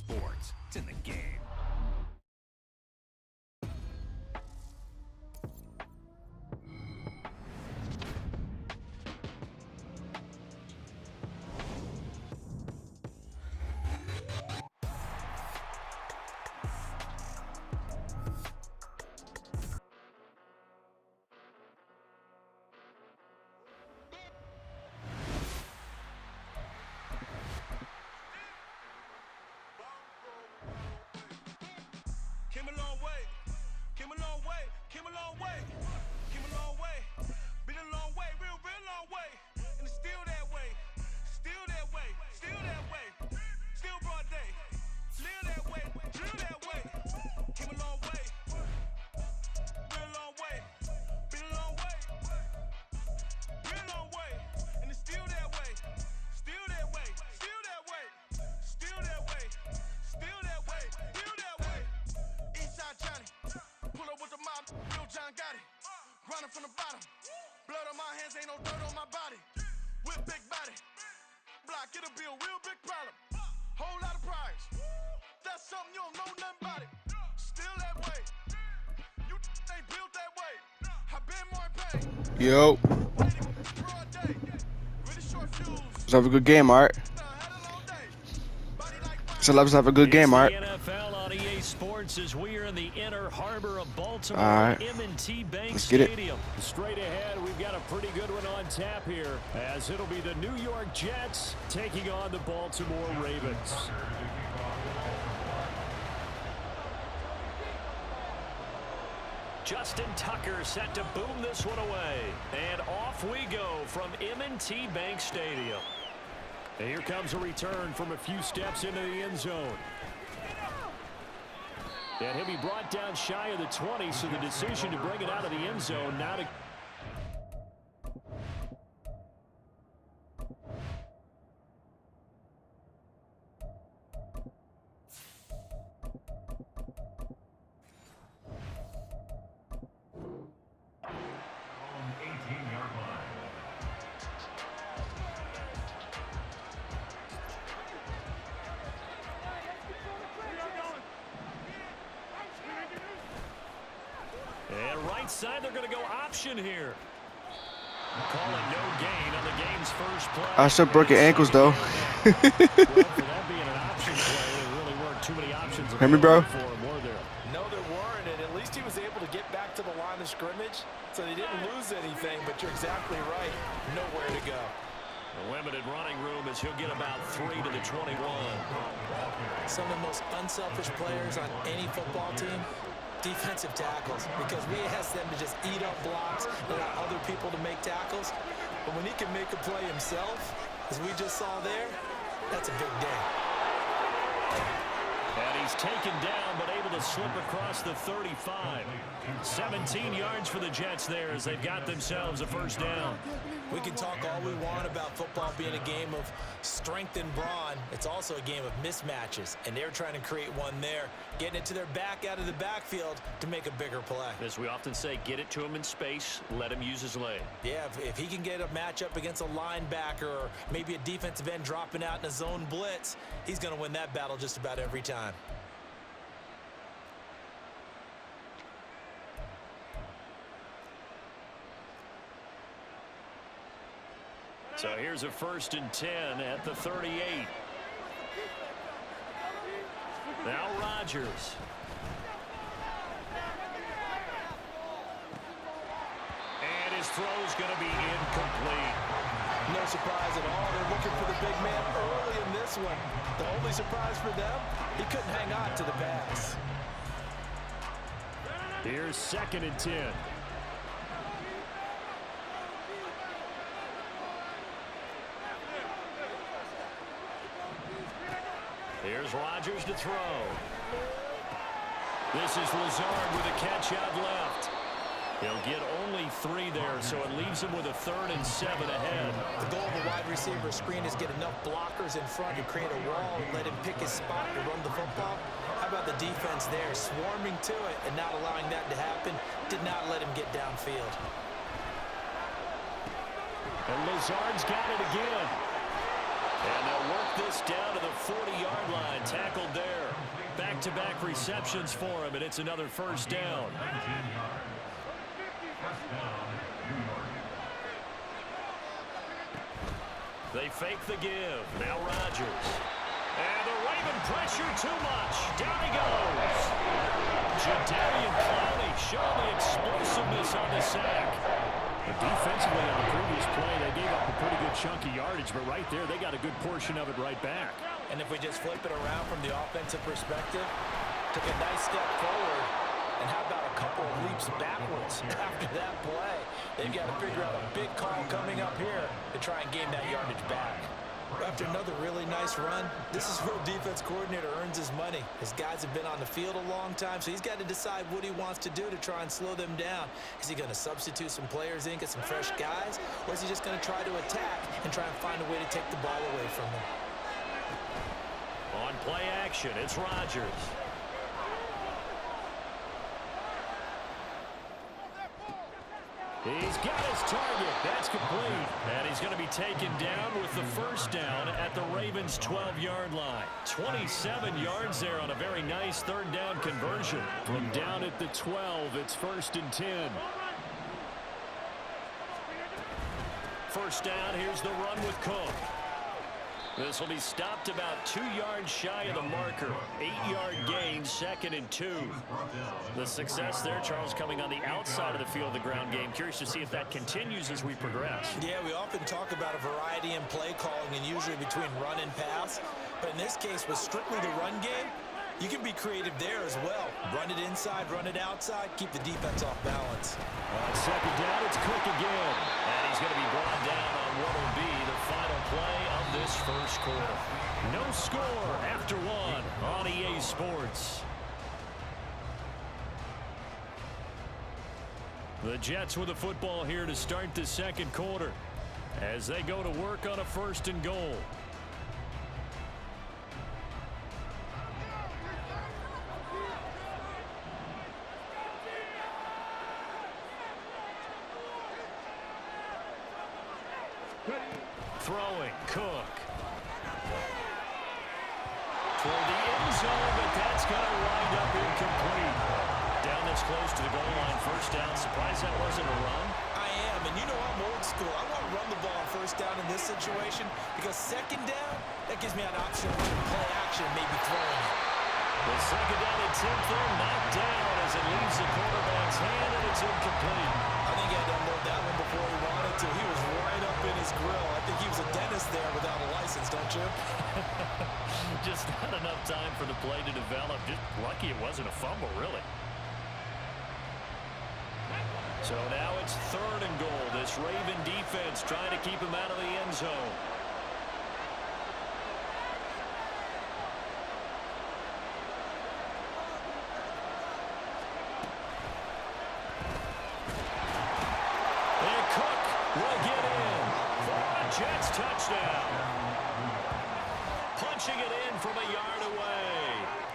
sports. It's in the game. Came a long way, came a long way, came a long way, came a long way, been a long way, real long way, and it's still that way, still that way, still that way, still broad day, live that way, drill that way, came a long way, real long way, been a long way, real long way, and it's still that way, still that way, still that way, still that way, still that way, still that way. Eastside Johnny, pull up with the mob, real John got it. Grinding from the bottom, blood on my hands, ain't no dirt on my body. With big body, block, it'll be a real big problem. Whole lot of prize, that's something you don't know nothing about it. Still that way, you ain't built that way. I been more in pain. Yo. Broad day, really short fuse. Let's have a good game, Art. Had a long day, body like So let's have a good game, Art. It's the NFL on EA Sports as we are in the inner harbor of Baltimore, All right. M&T Bank Let's get it. Stadium. Straight ahead, we've got a pretty good one on tap here, as it'll be the New York Jets taking on the Baltimore Ravens. Justin Tucker set to boom this one away. And off we go from M&T Bank Stadium. And here comes a return from a few steps into the end zone. And he'll be brought down shy of the 20, so the decision to bring it out of the end zone now to... And right side, they're going to go option here. Call it no gain on the game's first play. I still broke your ankles, though. Well, for that being an option play, there really weren't too many options Hear me, bro? for him, were there? No, there weren't, and at least he was able to get back to the line of scrimmage, so they didn't lose anything, but you're exactly right. Nowhere to go. A limited running room as he'll get about 3 to the 21. Some of the most unselfish players on any football team, defensive tackles, because we ask them to just eat up blocks and allow other people to make tackles. But when he can make a play himself, as we just saw there, that's a big day. And he's taken down, but able to slip across the 35. 17 yards for the Jets there as they've got themselves a first down. We can talk all we want about football being a game of strength and brawn. It's also a game of mismatches, and they're trying to create one there, getting it to their back out of the backfield to make a bigger play. As we often say, get it to him in space, let him use his leg. Yeah, if he can get a matchup against a linebacker or maybe a defensive end dropping out in a zone blitz, he's going to win that battle just about every time. So here's a 1st and 10 at the 38. Now Rodgers. And his throw's going to be incomplete. No surprise at all. They're looking for the big man early in this one. The only surprise for them, he couldn't hang on to the pass. Here's 2nd and 10. Here's Rodgers to throw. This is Lazard with a catch out left. He'll get only 3 there, so it leaves him with a 3rd and 7 ahead. The goal of the wide receiver screen is get enough blockers in front to create a wall and let him pick his spot to run the football. How about the defense there, swarming to it and not allowing that to happen? Did not let him get downfield. And Lazard's got it again. And they'll work this down to the 40-yard line. Tackled there. Back-to-back receptions for him, and it's another first down. They fake the give. Now Rodgers. And the Raven pressure too much. Down he goes. Jadavian Clowney showing the explosiveness on the sack. But defensively on the previous play, they gave up a pretty good chunk of yardage, but right there, they got a good portion of it right back. And if we just flip it around from the offensive perspective, took a nice step forward, and how about a couple of leaps backwards after that play? They've got to figure out a big call coming up here to try and gain that yardage back. After another really nice run, this is where a defense coordinator earns his money. His guys have been on the field a long time, so he's got to decide what he wants to do to try and slow them down. Is he going to substitute some players in, get some fresh guys, or is he just going to try to attack and try and find a way to take the ball away from them? On play action, it's Rodgers. He's got his target. That's complete. And he's going to be taken down with the first down at the Ravens' 12-yard line. 27 yards there on a very nice third down conversion. From down at the 12, it's 1st and 10. First down, here's the run with Cook. This will be stopped about 2 yards shy of the marker. 8-yard gain, 2nd and 2. The success there, Charles, coming on the outside of the field of the ground game. Curious to see if that continues as we progress. Yeah, we often talk about a variety in play calling and usually between run and pass. But in this case, with strictly the run game, you can be creative there as well. Run it inside, run it outside, keep the defense off balance. On 2nd down, it's Cook again. And he's going to be brought down on what will be the final play of this first quarter. No score after 1 on EA Sports. The Jets with the football here to start the second quarter as they go to work on a 1st and goal. Throwing, Cook. Toward the end zone, but that's going to wind up incomplete. Down this close to the goal line, first down. Surprised that wasn't a run? I am, and you know I'm old school. I want to run the ball on first down in this situation because 2nd down, that gives me an option to play action, maybe throwing it. The 2nd down and 10th there, knocked down as it leaves the quarterback's hand, and it's incomplete. I think he had to unload that one before he wanted to. He was right up in his grill. I think he was a dentist there without a license, don't you? Just not enough time for the play to develop. Just lucky it wasn't a fumble, really. So now it's 3rd and goal. This Raven defense trying to keep him out of the end zone. And Cook will get in for a Jets touchdown. Punching it in from a yard away.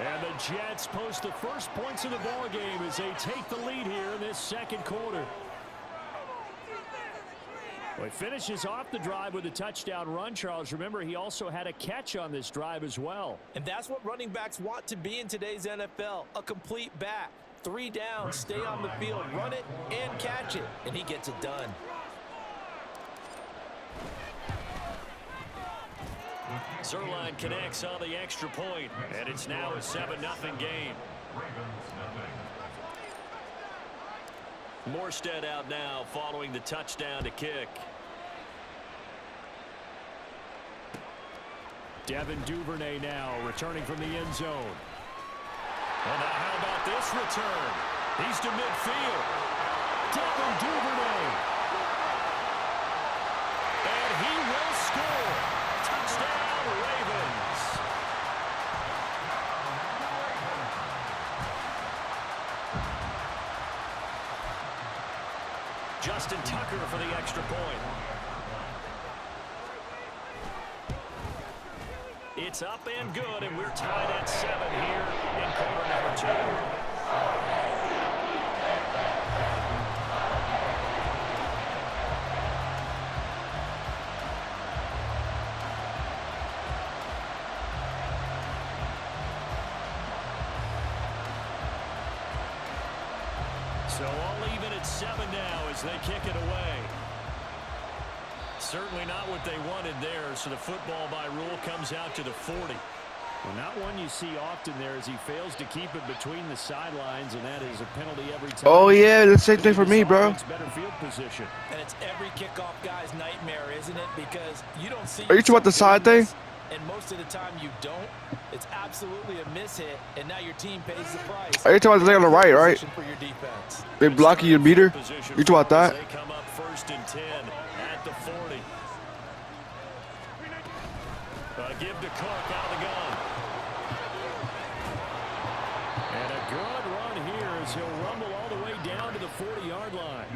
And the Jets post the first points of the ball game as they take the lead here in this second quarter. Well, he finishes off the drive with a touchdown run, Charles. Remember, he also had a catch on this drive as well. And that's what running backs want to be in today's NFL, a complete back. 3 down, stay on the field, run it, and catch it. And he gets it done. Zerline connects on the extra point, and it's now a 7-0 game. Morstead out now following the touchdown to kick. Devin Duvernay now returning from the end zone. And now how about this return? He's to midfield. Devin Duvernay. And he will score. Touchdown, Ravens. Justin Tucker for the extra point. It's up and good, and we're tied at 7 here in quarter number 2. So all even at 7 now as they kick it away. Certainly not what they wanted there, so the football by rule comes out to the 40. Well, not one you see often there as he fails to keep it between the sidelines, and that is a penalty every time. Oh, yeah, the same thing for me, bro. Better field position. And it's every kickoff guy's nightmare, isn't it? Because you don't see... Are you talking about the side thing? And most of the time you don't. It's absolutely a mishit, and now your team pays the price. Are you talking about the thing on the right, right? For your defense. They blocking your beater? You talking about that? They come up 1st and 10 at the 40. Give to Cook out of the gun. And a good run here as he'll rumble all the way down to the 40-yard line.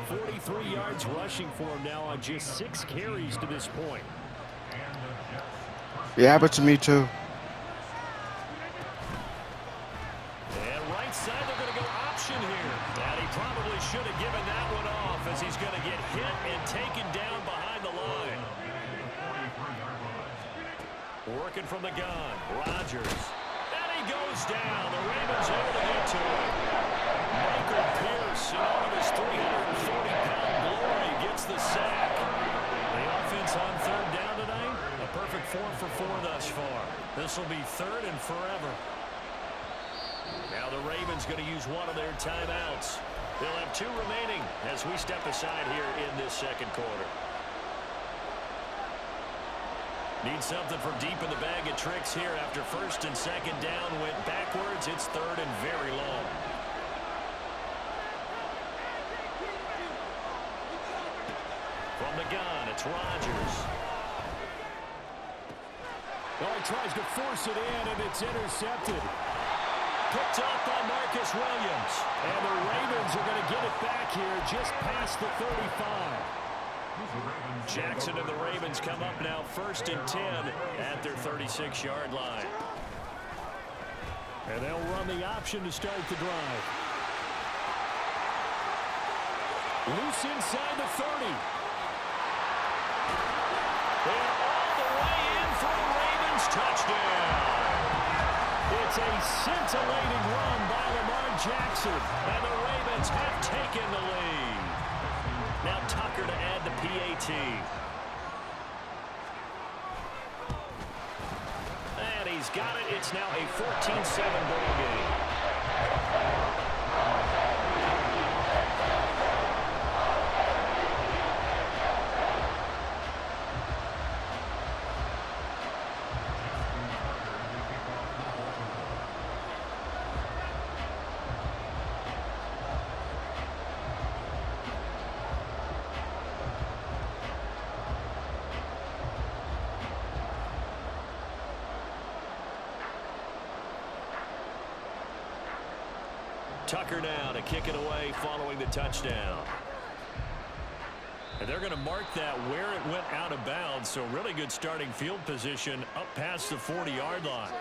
43 yards rushing for him now on just 6 carries to this point. It happened to me, too. And right side, they're going to go option here. And he probably should have given that one off as he's going to get hit and taken down behind the line. Working from the gun, Rodgers. And he goes down. The Ravens able to get to him. Michael Pierce, in all of his 340-pound glory, gets the sack. The offense on 3rd down tonight, a perfect 4 for 4 thus far. This will be 3rd and forever. Now the Ravens going to use one of their timeouts. They'll have 2 remaining as we step aside here in this 2nd quarter. Need something from deep in the bag of tricks here after 1st and 2nd down went backwards. It's 3rd and very long. From the gun, it's Rodgers. Oh, he tries to force it in, and it's intercepted. Picked up by Marcus Williams. And the Ravens are going to get it back here just past the 35. Jackson and the Ravens come up now 1st and 10 at their 36-yard line. And they'll run the option to start the drive. Loose inside the 30. And all the way in for a Ravens touchdown. It's a scintillating run by Lamar Jackson, and the Ravens have taken the lead. Now Tucker to add the PAT. And he's got it. It's now a 14-7 ball game. Tucker now to kick it away following the touchdown. And they're going to mark that where it went out of bounds, so really good starting field position up past the 40-yard line.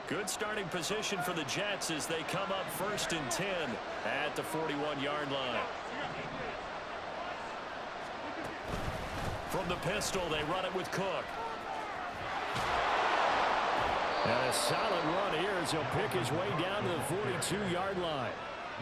Good starting position for the Jets as they come up 1st and 10 at the 41-yard line. From the pistol, they run it with Cook. And a solid run here as he'll pick his way down to the 42-yard line.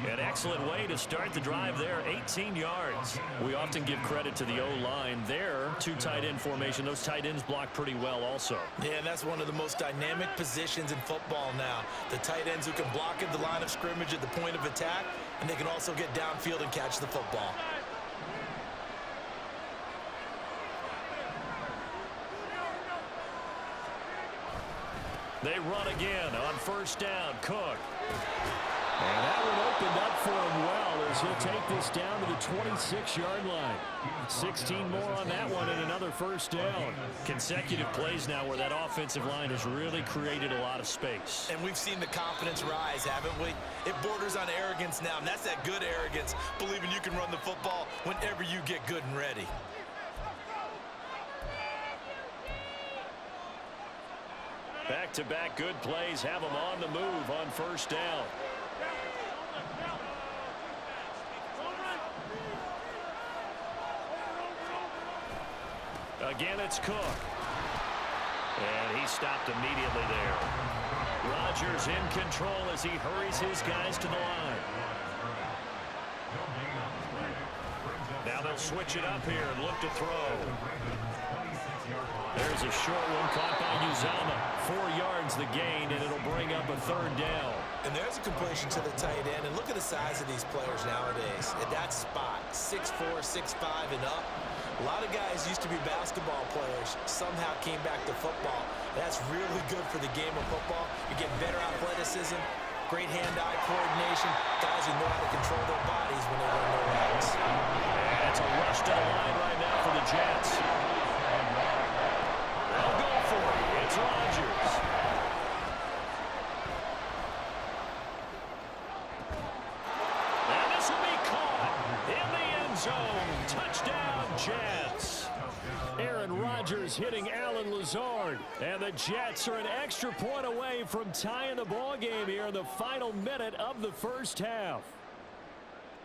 An excellent way to start the drive there, 18 yards. We often give credit to the O-line there, 2 tight end formation. Those tight ends block pretty well also. Yeah, that's one of the most dynamic positions in football now. The tight ends who can block at the line of scrimmage at the point of attack, and they can also get downfield and catch the football. They run again on 1st down, Cook. And that one opened up for him well as he'll take this down to the 26-yard line. 16 more on that one and another 1st down. Consecutive plays now where that offensive line has really created a lot of space. And we've seen the confidence rise, haven't we? It borders on arrogance now, and that's that good arrogance, believing you can run the football whenever you get good and ready. Back-to-back good plays have them on the move on 1st down. Again, it's Cook. And he stopped immediately there. Rodgers in control as he hurries his guys to the line. Now they'll switch it up here and look to throw. There's a short one caught by Uzama. 4 yards the gain, and it'll bring up a third down. And there's a completion to the tight end. And look at the size of these players nowadays. At that spot, 6'4", 6'5", and up. A lot of guys used to be basketball players, somehow came back to football. That's really good for the game of football. You're getting better athleticism, great hand-eye coordination, guys who know how to control their bodies when they run their routes. And it's a rush to the line right now for the Jets. They'll go for it. It's Rodgers. And this will be caught in the end zone. Touchdown, Jets. Aaron Rodgers hitting Alan Lazard. And the Jets are an extra point away from tying the ball game here in the final minute of the first half.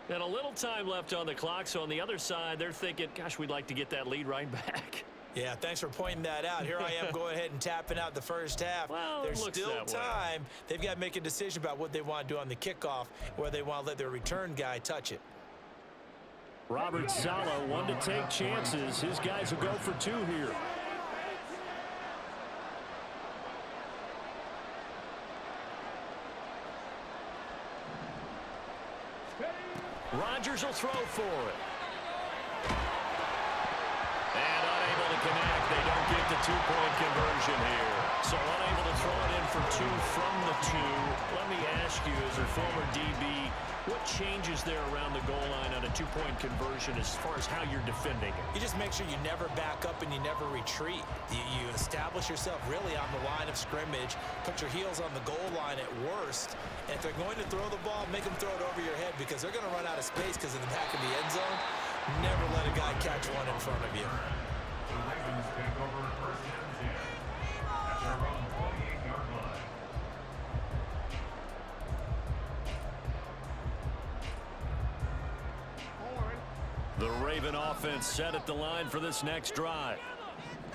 And a little time left on the clock, so on the other side, they're thinking, gosh, we'd like to get that lead right back. Yeah, thanks for pointing that out. Here I am going ahead and tapping out the first half. Well, there's still time. They've got to make a decision about what they want to do on the kickoff, whether they want to let their return guy touch it. Robert Saleh, one to take chances. His guys will go for 2 here. Rodgers will throw for it. And unable to connect. They don't get the 2-point conversion here. So unable to throw it in for 2 from the 2. Let me ask you, as a former DB, what changes there around the goal line on a 2-point conversion as far as how you're defending it? You just make sure you never back up and you never retreat. You establish yourself really on the line of scrimmage, put your heels on the goal line at worst, and if they're going to throw the ball, make them throw it over your head because they're going to run out of space because of the back of the end zone. Never let a guy catch one in front of you. The Raven offense set at the line for this next drive.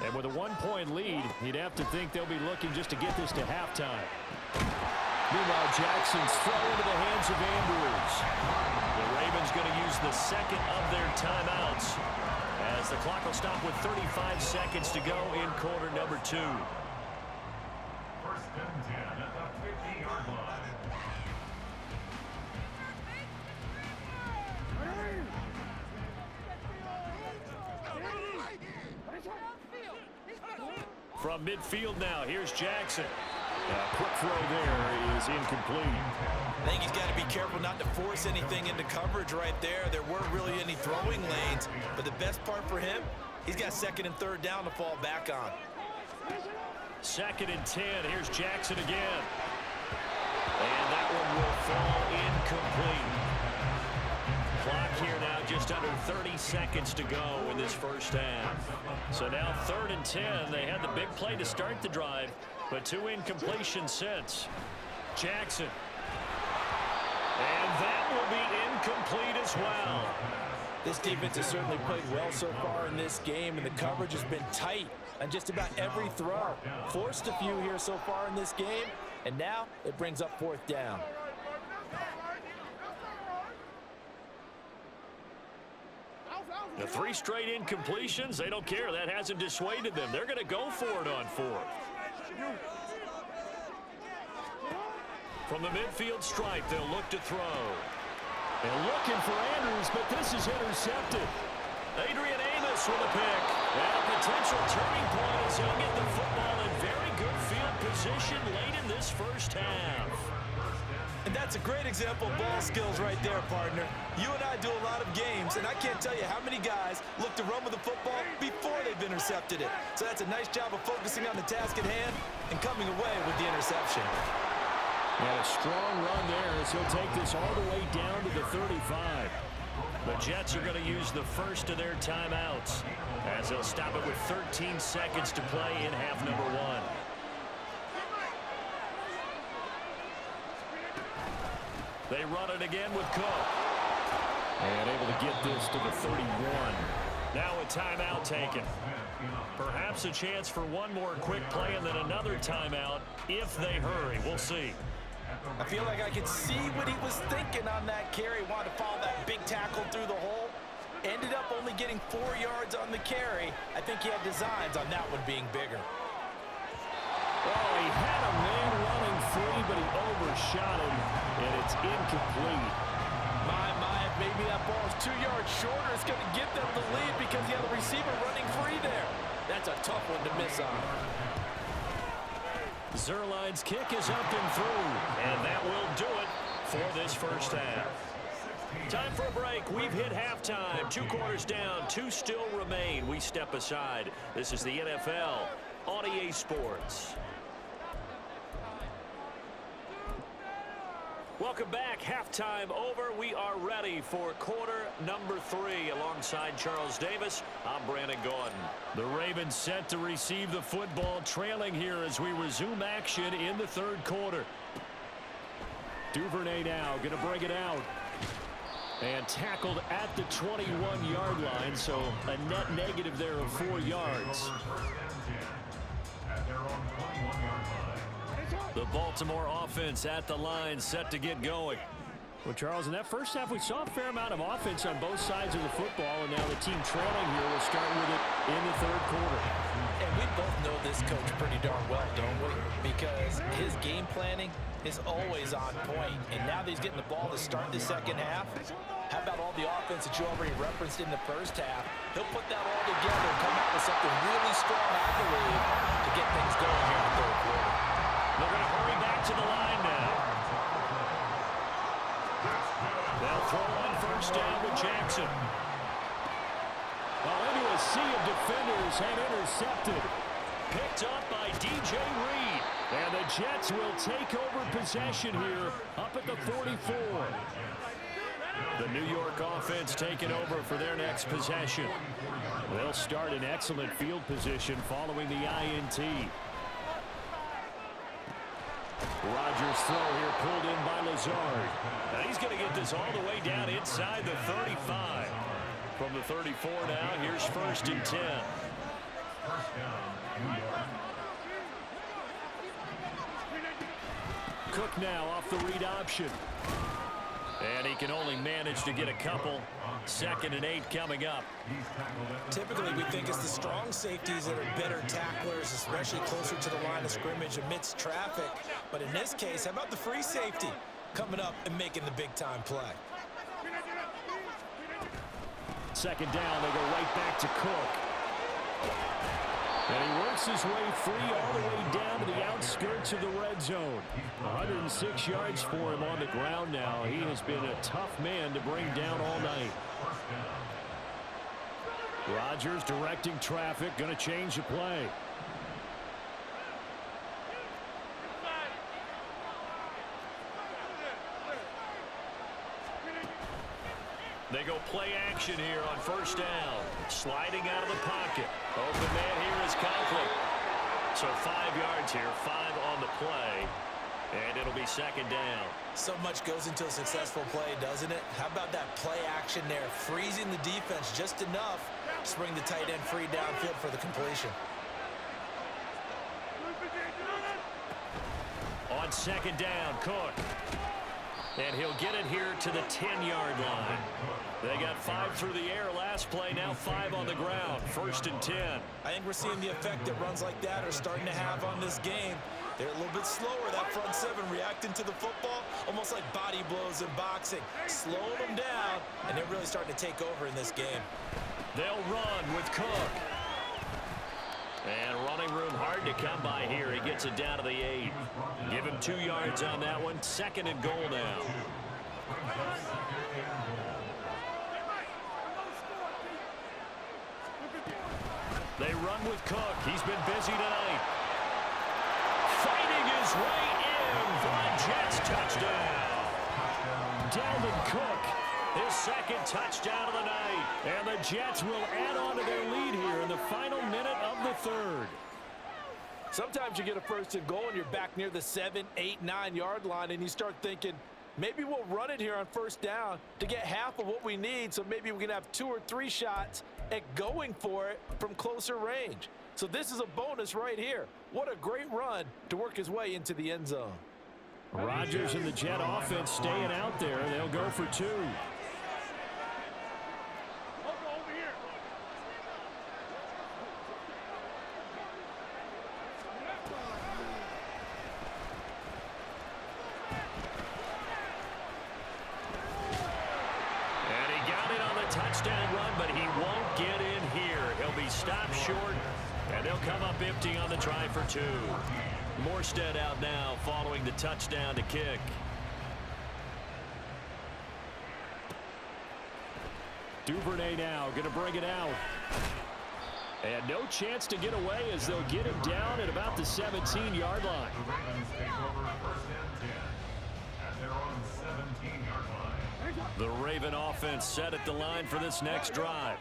And with a 1-point lead, you'd have to think they'll be looking just to get this to halftime. Meanwhile, Jackson's throw into the hands of Andrews. The Ravens going to use the second of their timeouts as the clock will stop with 35 seconds to go in quarter number 2. First and 10 at the 50-yard line. From midfield now, here's Jackson. A quick throw there is incomplete. I think he's got to be careful not to force anything into coverage right there. There weren't really any throwing lanes, but the best part for him, he's got 2nd and 3rd down to fall back on. 2nd and 10. Here's Jackson again. And that one will fall incomplete. Clock here now just under 30 seconds to go in this first half. So now 3rd and 10. They had the big play to start the drive, but 2 incompletions since. Jackson. And that will be incomplete as well. This defense has certainly played well so far in this game, and the coverage has been tight on just about every throw. Forced a few here so far in this game, and now it brings up 4th down. The 3 straight incompletions, they don't care. That hasn't dissuaded them. They're going to go for it on 4th. From the midfield stripe, they'll look to throw. They're looking for Andrews, but this is intercepted. Adrian Amos with a pick. And a potential turning point as he'll get the football in very good field position late in this first half. And that's a great example of ball skills right there, partner. You and I do a lot of games, and I can't tell you how many guys look to run with the football before they've intercepted it. So that's a nice job of focusing on the task at hand and coming away with the interception. And a strong run there as he'll take this all the way down to the 35. The Jets are going to use the first of their timeouts as they'll stop it with 13 seconds to play in half number 1. They run it again with Cook. And able to get this to the 31. Now a timeout taken. Perhaps a chance for one more quick play and then another timeout if they hurry. We'll see. I feel like I could see what he was thinking on that carry. Wanted to follow that big tackle through the hole. Ended up only getting 4 yards on the carry. I think he had designs on that one being bigger. Oh, he had a man running free, but he overshot him, and it's incomplete. If maybe that ball is 2 yards shorter, it's going to get them the lead because he had the receiver running free there. That's a tough one to miss on. Zerline's kick is up and through, and that will do it for this first half. Time for a break. We've hit halftime. 2 quarters down, 2 still remain. We step aside. This is the NFL on EA Sports. Welcome back. Halftime over. We are ready for quarter number 3. Alongside Charles Davis, I'm Brandon Gordon. The Ravens set to receive the football, trailing here as we resume action in the third quarter. Duvernay now going to bring it out. And tackled at the 21-yard line, so a net negative there of 4 yards. The Baltimore offense at the line, set to get going. Well, Charles, in that first half, we saw a fair amount of offense on both sides of the football, and now the team trailing here will start with it in the third quarter. And we both know this coach pretty darn well, don't we? Because his game planning is always on point. And now that he's getting the ball to start the second half, how about all the offense that you already referenced in the first half? He'll put that all together and come out with something really strong, I believe, to get things going here in the third quarter. They're going to hurry back to the line now. They'll throw on first down with Jackson. Well, into a sea of defenders and intercepted. Picked up by DJ Reed. And the Jets will take over possession here up at the 44. The New York offense taking over for their next possession. They'll start in excellent field position following the INT. Rodgers' throw here pulled in by Lazard. Now he's going to get this all the way down inside the 35. From the 34 now, here's 1st and 10. Cook now off the read option. And he can only manage to get a couple. 2nd and 8 coming up. Typically, we think it's the strong safeties that are better tacklers, especially closer to the line of scrimmage amidst traffic. But in this case, how about the free safety coming up and making the big-time play? 2nd down, they go right back to Cook. And he works his way free all the way down to the outskirts of the red zone. 106 yards for him on the ground now. He has been a tough man to bring down all night. Rodgers directing traffic, going to change the play. They go play action here on first down. Sliding out of the pocket. Open man here is Conflict. So 5 yards here, 5 on the play. And it'll be 2nd down. So much goes into a successful play, doesn't it? How about that play action there? Freezing the defense just enough to bring the tight end free downfield for the completion. On 2nd down, Cook. And he'll get it here to the 10-yard line. They got 5 through the air last play, now 5 on the ground. 1st and 10. I think we're seeing the effect that runs like that are starting to have on this game. They're a little bit slower, that front 7 reacting to the football, almost like body blows in boxing. Slow them down, and they're really starting to take over in this game. They'll run with Cook. And running room hard to come by here. He gets it down to the 8. Give him 2 yards on that one. 2nd and goal now. They run with Cook. He's been busy tonight. Fighting his way in for a Jets touchdown. Dalvin Cook, his 2nd touchdown of the night. And the Jets will add on to their lead here in the final minute of the 3rd. Sometimes you get a 1st and goal and you're back near the 7, 8, 9-yard line and you start thinking, maybe we'll run it here on 1st down to get half of what we need, so maybe we can have 2 or 3 shots at going for it from closer range. So this is a bonus right here. What a great run to work his way into the end zone. Rodgers and the Jet offense staying out there. They'll go for 2. Touchdown run, but he won't get in here. He'll be stopped short, and they'll come up empty on the try for 2. Morstead out now following the touchdown to kick. Duvernay now going to bring it out. And no chance to get away as they'll get him down at about the 17-yard line. The Ravens take over 1st and 10 at their own 17-yard line. The Raven offense set at the line for this next drive.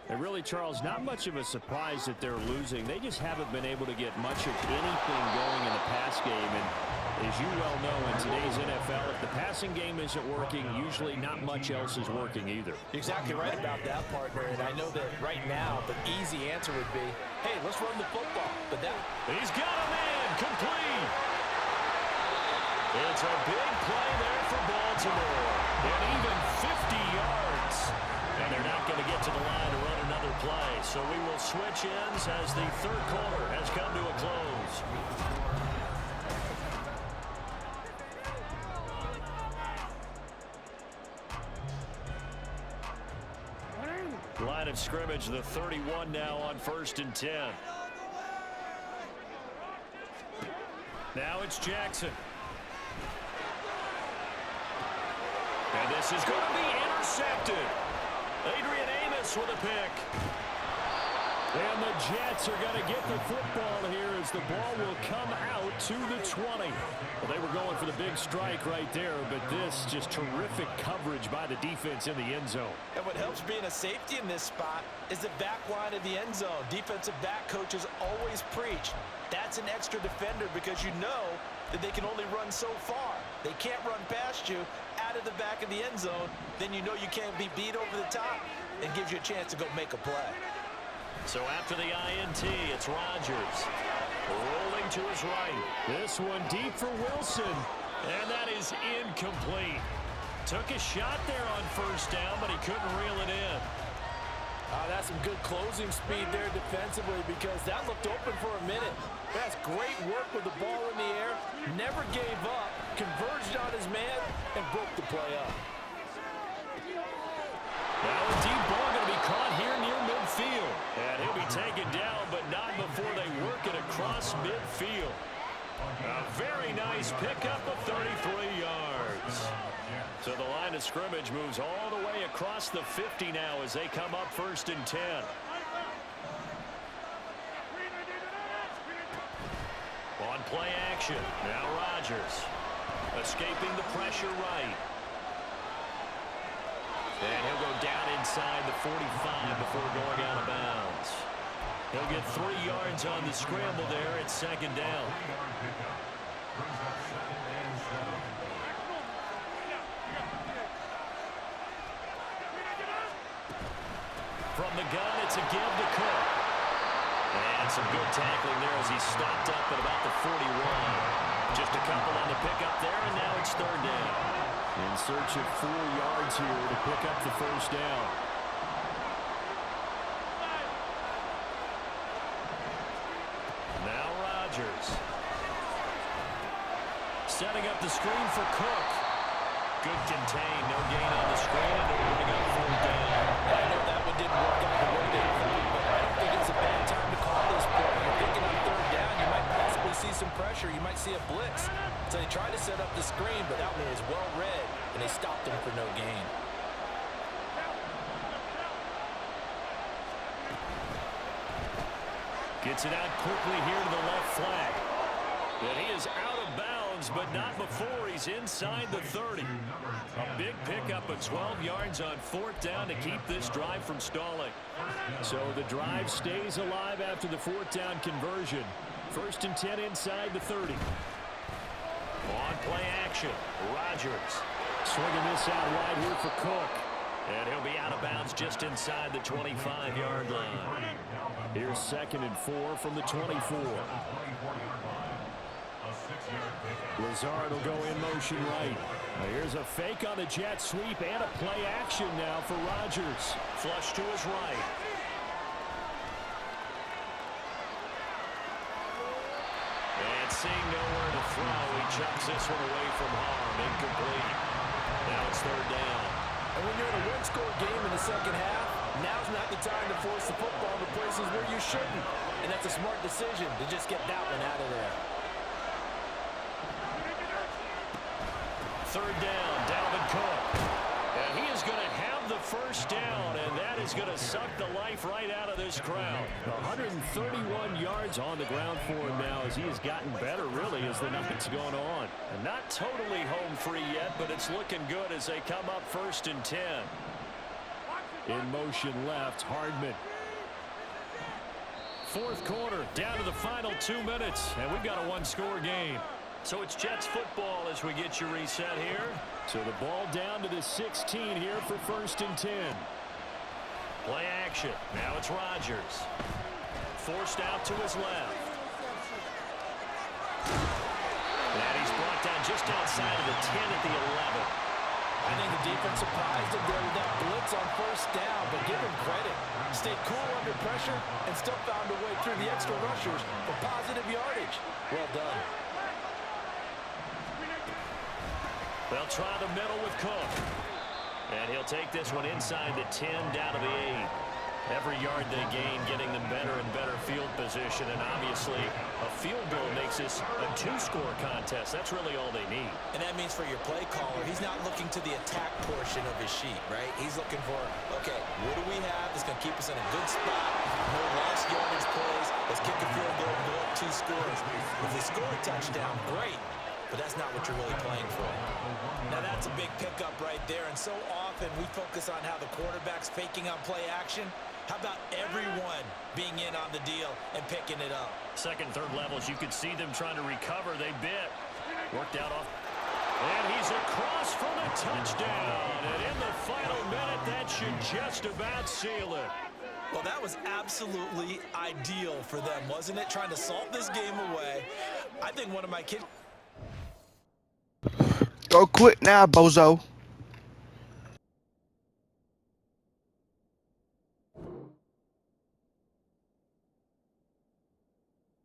And really, Charles, not much of a surprise that they're losing. They just haven't been able to get much of anything going in the pass game. And as you well know, in today's NFL, if the passing game isn't working, usually not much else is working either. You're exactly right about that, partner. And I know that right now the easy answer would be, hey, let's run the football. But that... He's got a man complete. It's a big play there for Baltimore. And even 50 yards. And they're not going to get to the line to run another play. So we will switch ends as the third quarter has come to a close. Line of scrimmage, the 31 now on 1st and 10. Now it's Jackson. And this is going to be intercepted. Adrian Amos with a pick. And the Jets are going to get the football here as the ball will come out to the 20. Well, they were going for the big strike right there, but this just terrific coverage by the defense in the end zone. And what helps being a safety in this spot is the back line of the end zone. Defensive back coaches always preach. That's an extra defender because you know that they can only run so far. They can't run past you out of the back of the end zone. Then you know you can't be beat over the top and gives you a chance to go make a play. So after the INT, it's Rodgers. Rolling to his right. This one deep for Wilson. And that is incomplete. Took a shot there on 1st down, but he couldn't reel it in. That's some good closing speed there defensively because that looked open for a minute. That's great work with the ball in the air. Never gave up. Converged on his man and broke the play up. Now a deep ball going to be caught here near midfield. And he'll be taken down, but not before they work it across midfield. A very nice pickup of 33 yards. So the line of scrimmage moves all the way across the 50 now as they come up 1st and 10. On play action, now Rodgers. Escaping the pressure right. And he'll go down inside the 45 before going out of bounds. He'll get 3 yards on the scramble there at 2nd down. From the gun, it's a give to Cook. And some good tackling there as he stopped up at about the 41. Just a couple on the pickup there, and now it's 3rd down. In search of 4 yards here to pick up the 1st down. Now Rodgers. Setting up the screen for Cook. Good contain, no gain on the screen, and they'll bring up 4th down. I know that one didn't work out the way they thought, but I don't think it's a bad time to call this play. You're thinking on 3rd down, you might possibly see some pressure. You might see a blitz. So they tried to set up the screen, but that one was well read, and they stopped him for no gain. Gets it out quickly here to the left flank. And he is out of bounds, but not before he's inside the 30. A big pickup of 12 yards on 4th down to keep this drive from stalling. So the drive stays alive after the 4th down conversion. 1st and 10 inside the 30. On play action, Rodgers swinging this out wide here for Cook. And he'll be out of bounds just inside the 25-yard line. Here's 2nd and 4 from the 24. Lazard will go in motion right. Now here's a fake on the jet sweep and a play action now for Rodgers. Flush to his right. And seeing nowhere to throw, he chucks this one away from harm. Incomplete. Now it's 3rd down. And when you're in a one-score game in the second half, now's not the time to force the football to places where you shouldn't. And that's a smart decision to just get that one out of there. 3rd down, Dalvin Cook. And he is going to have the 1st down, and that is going to suck the life right out of this crowd. 131 yards on the ground for him now as he has gotten better, really, as the night's gone on. And not totally home free yet, but it's looking good as they come up 1st and 10. In motion left, Hardman. 4th quarter, down to the final 2 minutes, and we've got a one-score game. So it's Jets football as we get you reset here. So the ball down to the 16 here for 1st and 10. Play action. Now it's Rodgers. Forced out to his left. And he's brought down just outside of the 10 at the 11. I think the defense surprised him there with that blitz on 1st down, but give him credit. Stayed cool under pressure and still found a way through the extra rushers for positive yardage. Well done. They'll try the middle with Cook. And he'll take this one inside the 10 down to the 8. Every yard they gain getting them better and better field position. And obviously a field goal makes this a 2-score contest. That's really all they need. And that means for your play caller, he's not looking to the attack portion of his sheet, right? He's looking for, okay, what do we have that's going to keep us in a good spot? No lost yardage plays. Let's kick a field goal and go up 2 scores. If they score a touchdown, great. But that's not what you're really playing for. Now that's a big pickup right there, and so often we focus on how the quarterback's faking on play action. How about everyone being in on the deal and picking it up? 2nd, 3rd levels, you could see them trying to recover. They bit. Worked out off. And he's across for the touchdown. And in the final minute, that should just about seal it. Well, that was absolutely ideal for them, wasn't it? Trying to salt this game away. I think one of my kids... Go quit now, bozo.